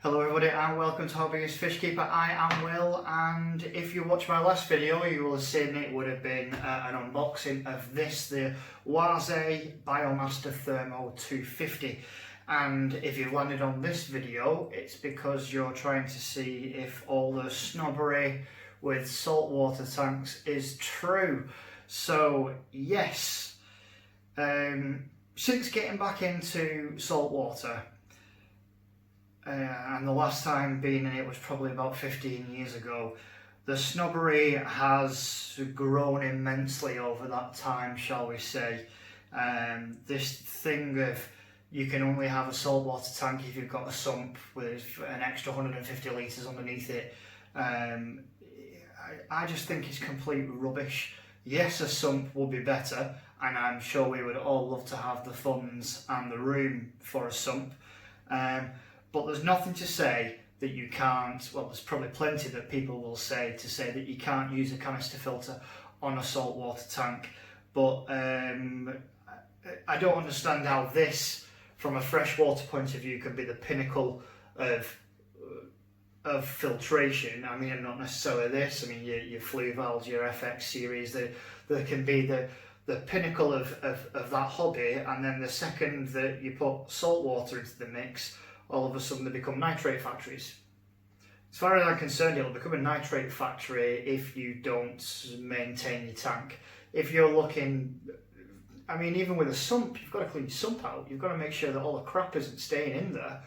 Hello everybody and welcome to Hobbyist Fish Keeper. I am Will, and if you watched my last video you will have seen it would have been an unboxing of this, the Oase Biomaster Thermo 250. And if you've landed on this video, it's because you're trying to see if all the snobbery with saltwater tanks is true. So yes, since getting back into saltwater, and the last time being in it was probably about 15 years ago, the snobbery has grown immensely over that time, shall we say. This thing of you can only have a saltwater tank if you've got a SUMP with an extra 150 litres underneath it. I just think it's complete rubbish. Yes, a SUMP would be better, and I'm sure we would all love to have the funds and the room for a SUMP. But there's nothing to say that you can't, well, there's probably plenty that people will say to say that you can't use a canister filter on a saltwater tank. But I don't understand how this, from a freshwater point of view, can be the pinnacle of filtration. I mean, not necessarily this. I mean, your Fluval's, your FX series, they can be the pinnacle of that hobby. And then the second that you put saltwater into the mix, all of a sudden they become nitrate factories. As far as I'm concerned, it'll become a nitrate factory if you don't maintain your tank. If you're looking, I mean, even with a SUMP, you've got to clean your SUMP out. You've got to make sure that all the crap isn't staying in there.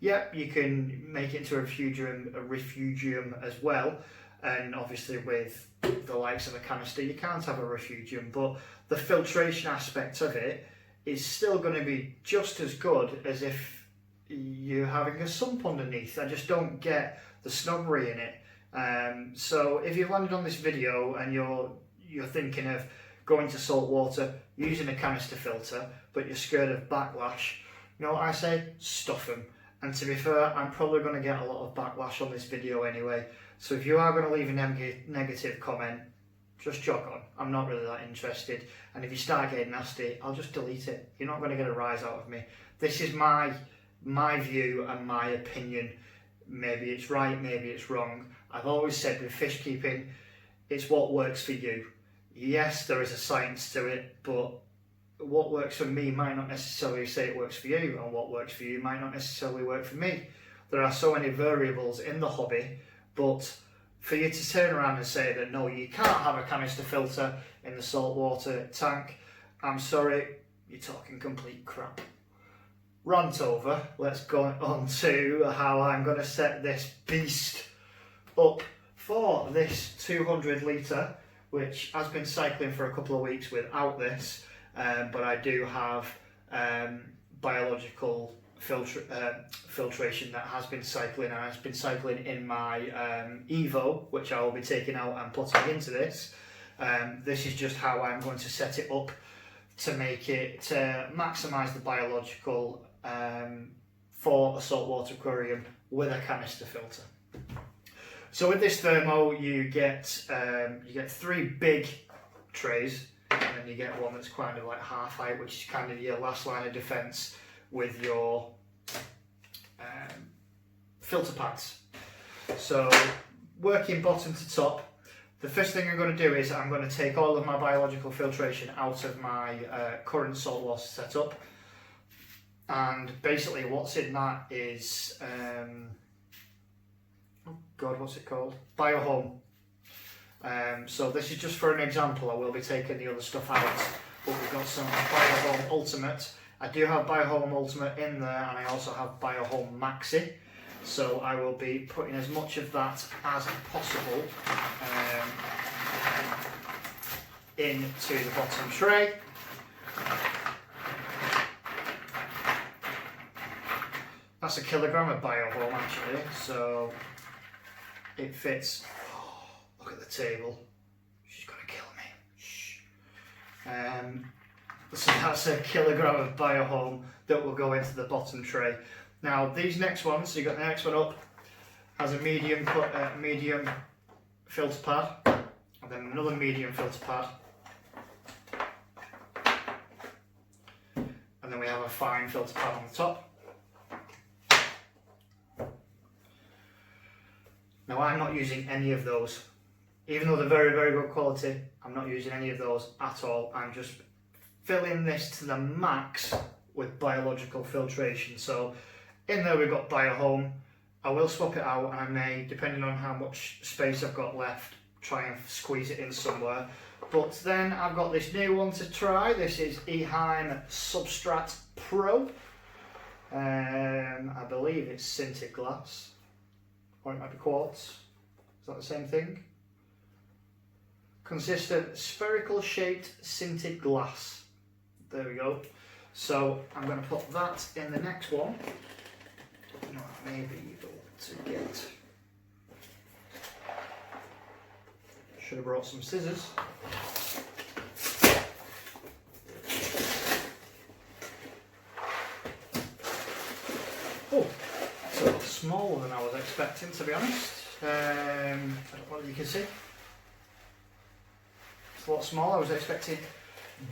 Yep, you can make it into a refugium as well. And obviously with the likes of a canister, you can't have a refugium, but the filtration aspect of it is still going to be just as good as if you're having a SUMP underneath. I just don't get the snobbery in it. So if you've landed on this video and you're thinking of going to saltwater using a canister filter, but you're scared of backlash, you know what I say? Stuff them. And to be fair, I'm probably going to get a lot of backlash on this video anyway. So if you are going to leave a negative comment, just jog on. I'm not really that interested. And if you start getting nasty, I'll just delete it. You're not going to get a rise out of me. This is my view and my opinion. Maybe it's right, maybe it's wrong. I've always said with fish keeping, it's what works for you. Yes, there is a science to it, but what works for me might not necessarily say it works for you, and what works for you might not necessarily work for me. There are so many variables in the hobby, but for you to turn around and say that no, you can't have a canister filter in the saltwater tank, I'm sorry, you're talking complete crap. Rant over, let's go on to how I'm going to set this beast up for this 200 litre, which has been cycling for a couple of weeks without this, but I do have biological filtration that has been cycling, and has been cycling in my Evo, which I will be taking out and putting into this. This is just how I'm going to set it up to make it, to maximise the biological for a saltwater aquarium with a canister filter. So with this thermo, you get 3 big trays, and then you get one that's kind of like half height, which is kind of your last line of defence with your filter pads. So working bottom to top, the first thing I'm going to do is I'm going to take all of my biological filtration out of my current saltwater setup. And basically what's in that is, oh God, what's it called? Biohome. So this is just for an example. I will be taking the other stuff out, but we've got some Biohome Ultimate. I do have Biohome Ultimate in there, and I also have Biohome Maxi. So I will be putting as much of that as possible into the bottom tray. That's 1 kilogram of Biohome actually, so it fits. Oh, look at the table. She's gonna kill me. Shh. So that's 1 kilogram of Biohome that will go into the bottom tray. Now these next ones, so you got the next one up, has a medium filter pad, and then another medium filter pad, and then we have a fine filter pad on the top. Now I'm not using any of those. Even though they're very, very good quality, I'm not using any of those at all. I'm just filling this to the max with biological filtration. So in there we've got biohome. I will swap it out, and I may, depending on how much space I've got left, try and squeeze it in somewhere. But then I've got this new one to try. This is Eheim Substrat Pro. I believe it's sintered glass, or it might be quartz. Is that the same thing? Consists of spherical shaped sintered glass. There we go. So I'm going to put that in the next one. No, maybe able to get. Should have brought some scissors. Oh, it's a lot smaller than I was expecting, to be honest. I don't know what you can see. It's a lot smaller. I was expecting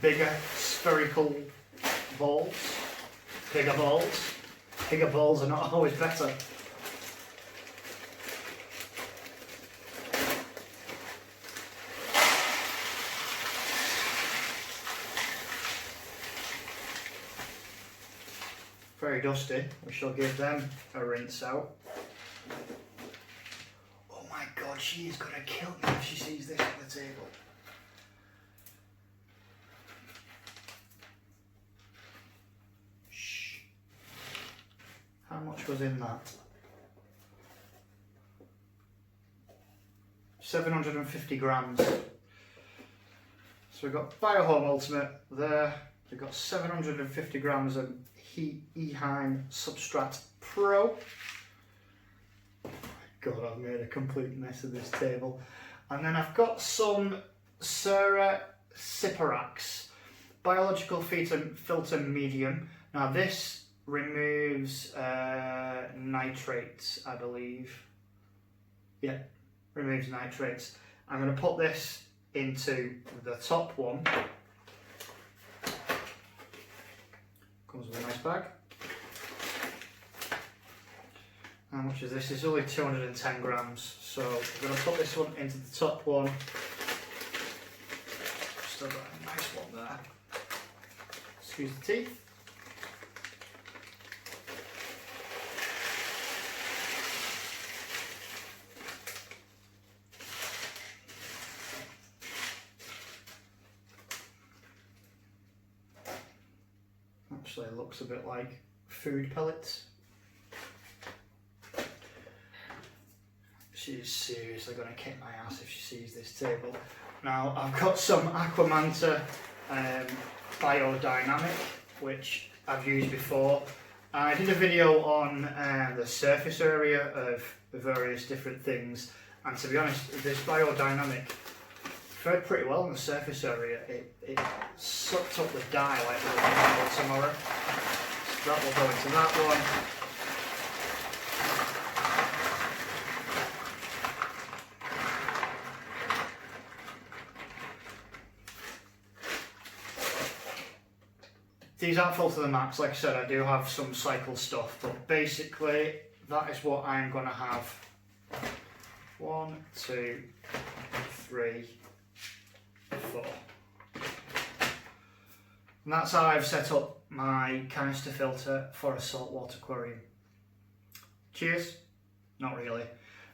bigger spherical balls. Bigger balls. Bigger balls are not always better. Very dusty. We shall give them a rinse out. Oh my god, she is going to kill me if she sees this on the table. Shh. How much was in that? 750 grams. So we've got Biohome Ultimate there. We've got 750 grams of Eheim Substrat Pro. Oh my god, I've made a complete mess of this table. And then I've got some Cera Cyperax Biological Filter Medium. Now this removes nitrates, I believe. Yeah, removes nitrates. I'm going to put this into the top one. Comes with a nice bag. How much is this? It's only 210 grams. So we're going to put this one into the top one. Still got a nice one there. Excuse the teeth. Actually, it looks a bit like food pellets. She's seriously going to kick my ass if she sees this table. Now, I've got some Aquamanta Biodynamic, which I've used before. I did a video on the surface area of various different things, and to be honest, this Biodynamic fared pretty well on the surface area. It sucked up the dye like it was tomorrow. So that will go into that one. These aren't full to the max. Like I said, I do have some cycle stuff, but basically that is what I'm going to have. 1, 2, 3, 4. And that's how I've set up my canister filter for a saltwater aquarium. Cheers? Not really.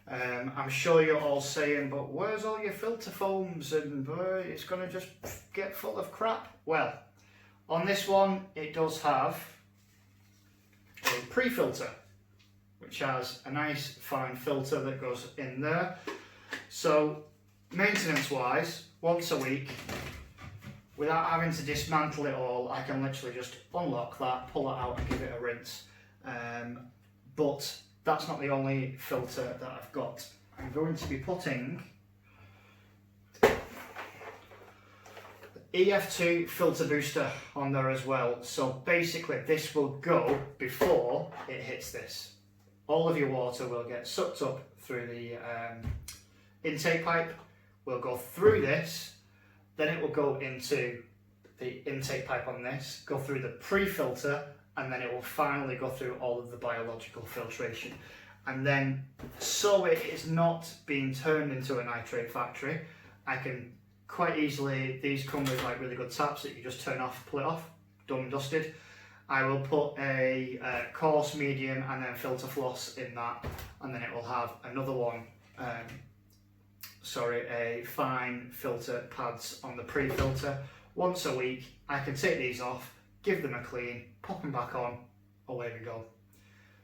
I'm sure you're all saying, but where's all your filter foams and it's going to just get full of crap? Well, on this one it does have a pre-filter, which has a nice fine filter that goes in there. So maintenance wise, once a week, without having to dismantle it all, I can literally just unlock that, pull it out and give it a rinse. But that's not the only filter that I've got. I'm going to be putting the EF2 filter booster on there as well. So basically this will go before it hits this. All of your water will get sucked up through the intake pipe, will go through this, then it will go into the intake pipe on this, go through the pre-filter, and then it will finally go through all of the biological filtration. and then so it is not being turned into a nitrate factory, I can quite easily, these come with like really good taps that you just turn off, pull it off, done and dusted. I will put a coarse, medium and then filter floss in that, and then it will have another one, a fine filter pads on the pre-filter. Once a week I can take these off, give them a clean, pop them back on, away we go.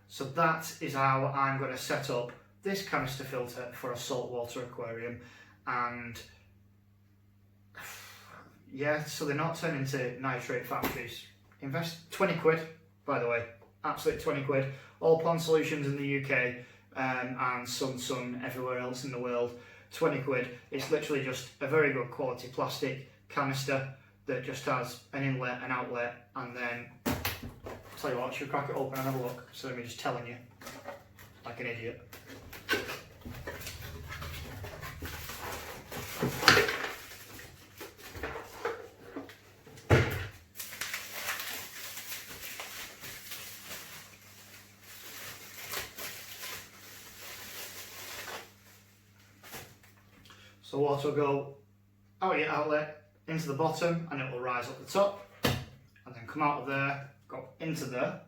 So that is how I'm going to set up this canister filter for a saltwater aquarium. And yeah, so they're not turned into nitrate factories. Invest 20 quid, by the way, absolute 20 quid. All Pond Solutions in the UK and Sun everywhere else in the world, 20 quid. It's literally just a very good quality plastic canister that just has an inlet, an outlet, and then, I'll tell you what, should we crack it open and have a look? So let me just telling you, like an idiot. So water will go out your outlet into the bottom and it will rise up the top and then come out of there, go into there.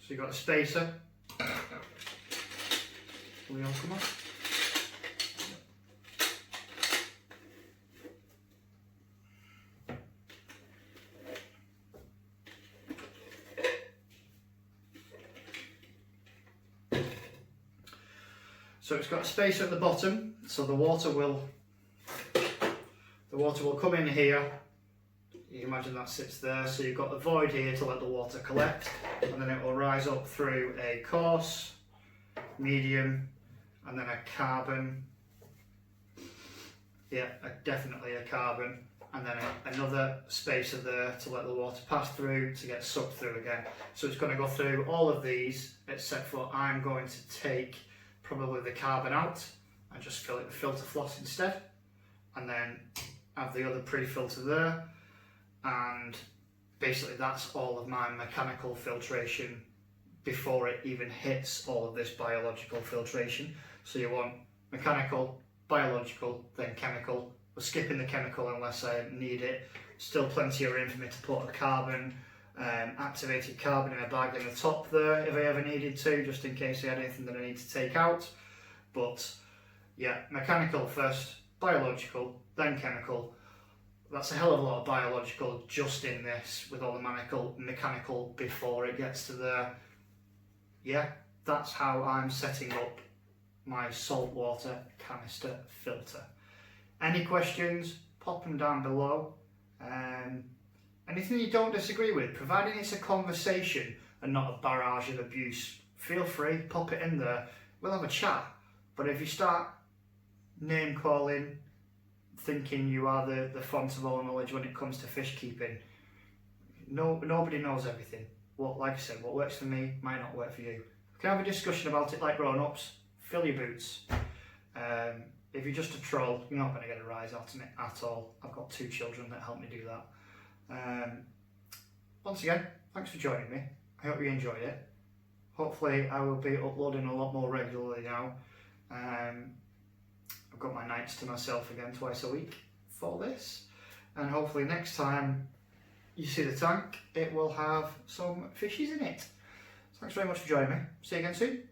So you've got a spacer. Will we all come off? So it's got a spacer at the bottom, so the water will come in here. You can imagine that sits there, so you've got the void here to let the water collect, and then it will rise up through a coarse, medium, and then a carbon. Yeah, definitely a carbon, and then another spacer there to let the water pass through to get sucked through again. So it's going to go through all of these, except for I'm going to take probably the carbon out and just fill it with filter floss instead, and then have the other pre-filter there, and basically that's all of my mechanical filtration before it even hits all of this biological filtration. So you want mechanical, biological, then chemical. We're skipping the chemical unless I need it. Still plenty of room for me to put a carbon, activated carbon in a bag in the top there if I ever needed to, just in case I had anything that I need to take out. But yeah, mechanical first, biological, then chemical. That's a hell of a lot of biological just in this, with all the mechanical before it gets to there. Yeah, that's how I'm setting up my saltwater canister filter. Any questions, pop them down below. Anything you don't disagree with, providing it's a conversation and not a barrage of abuse, feel free, pop it in there, we'll have a chat. But if you start name calling, thinking you are the font of all knowledge when it comes to fish keeping, nobody knows everything. Like I said, what works for me might not work for you. We can have a discussion about it like grown-ups, fill your boots. If you're just a troll, you're not going to get a rise out of it at all. I've got 2 children that help me do that. Once again, thanks for joining me. I hope you enjoyed it. Hopefully I will be uploading a lot more regularly now. I've got my nights to myself again twice a week for this, and hopefully next time you see the tank it will have some fishies in it. Thanks very much for joining me. See you again soon.